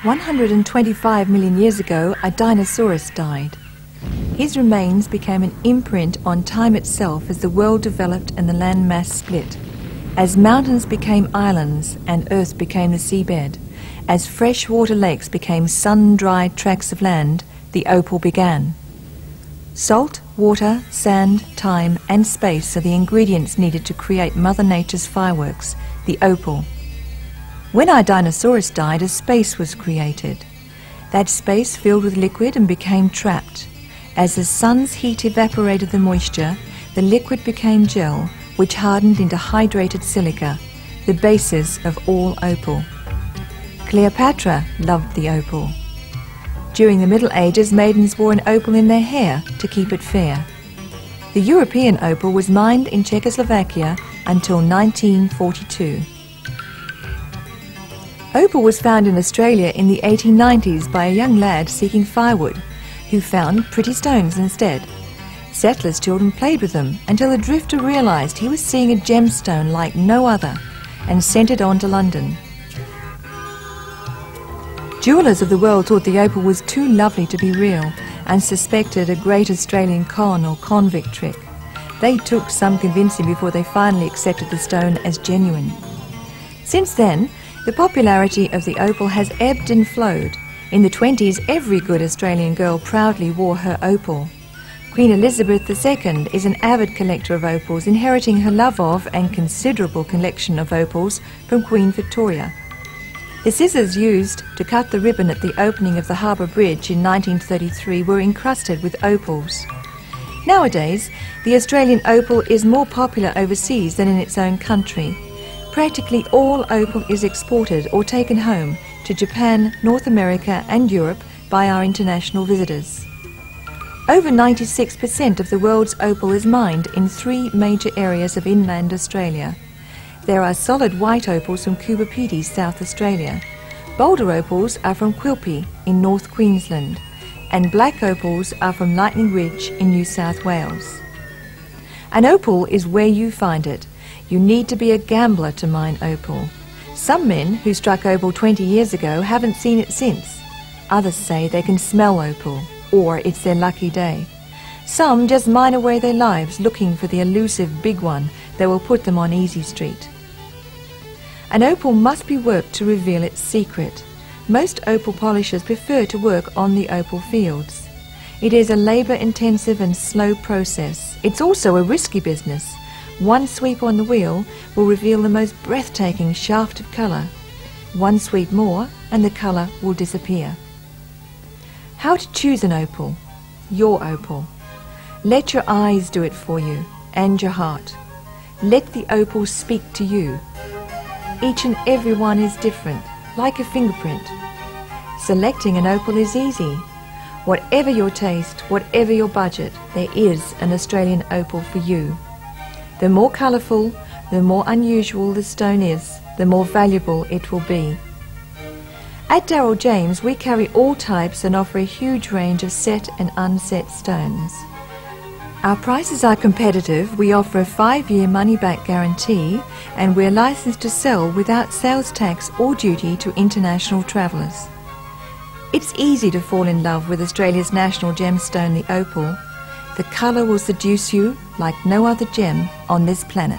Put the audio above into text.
125 million years ago, a dinosaurus died. His remains became an imprint on time itself as the world developed and the land mass split. As mountains became islands and Earth became the seabed, as freshwater lakes became sun-dried tracts of land, the opal began. Salt, water, sand, time and space are the ingredients needed to create Mother Nature's fireworks, the opal. When our dinosaurs died, a space was created. That space filled with liquid and became trapped. As the sun's heat evaporated the moisture, the liquid became gel, which hardened into hydrated silica, the basis of all opal. Cleopatra loved the opal. During the Middle Ages, maidens wore an opal in their hair to keep it fair. The European opal was mined in Czechoslovakia until 1942. Opal was found in Australia in the 1890s by a young lad seeking firewood, who found pretty stones instead. Settlers' children played with them until the drifter realised he was seeing a gemstone like no other and sent it on to London. Jewellers of the world thought the opal was too lovely to be real and suspected a great Australian con or convict trick. They took some convincing before they finally accepted the stone as genuine. Since then, the popularity of the opal has ebbed and flowed. In the 20s, every good Australian girl proudly wore her opal. Queen Elizabeth II is an avid collector of opals, inheriting her love of and considerable collection of opals from Queen Victoria. The scissors used to cut the ribbon at the opening of the Harbour Bridge in 1933 were encrusted with opals. Nowadays, the Australian opal is more popular overseas than in its own country. Practically all opal is exported or taken home to Japan, North America and Europe by our international visitors. Over 96% of the world's opal is mined in 3 major areas of inland Australia. There are solid white opals from Coober Pedy, South Australia. Boulder opals are from Quilpie in North Queensland. And black opals are from Lightning Ridge in New South Wales. An opal is where you find it. You need to be a gambler to mine opal. Some men who struck opal 20 years ago haven't seen it since. Others say they can smell opal, or it's their lucky day. Some just mine away their lives looking for the elusive big one that will put them on easy street. An opal must be worked to reveal its secret. Most opal polishers prefer to work on the opal fields. It is a labour-intensive and slow process. It's also a risky business. One sweep on the wheel will reveal the most breathtaking shaft of colour. One sweep more and the colour will disappear. How to choose an opal? Your opal. Let your eyes do it for you, and your heart. Let the opal speak to you. Each and every one is different, like a fingerprint. Selecting an opal is easy. Whatever your taste, whatever your budget, there is an Australian opal for you. The more colourful, the more unusual the stone is, the more valuable it will be. At Darryl James, we carry all types and offer a huge range of set and unset stones. Our prices are competitive. We offer a 5-year money-back guarantee and we're licensed to sell without sales tax or duty to international travellers. It's easy to fall in love with Australia's national gemstone, the opal. The colour will seduce you like no other gem on this planet.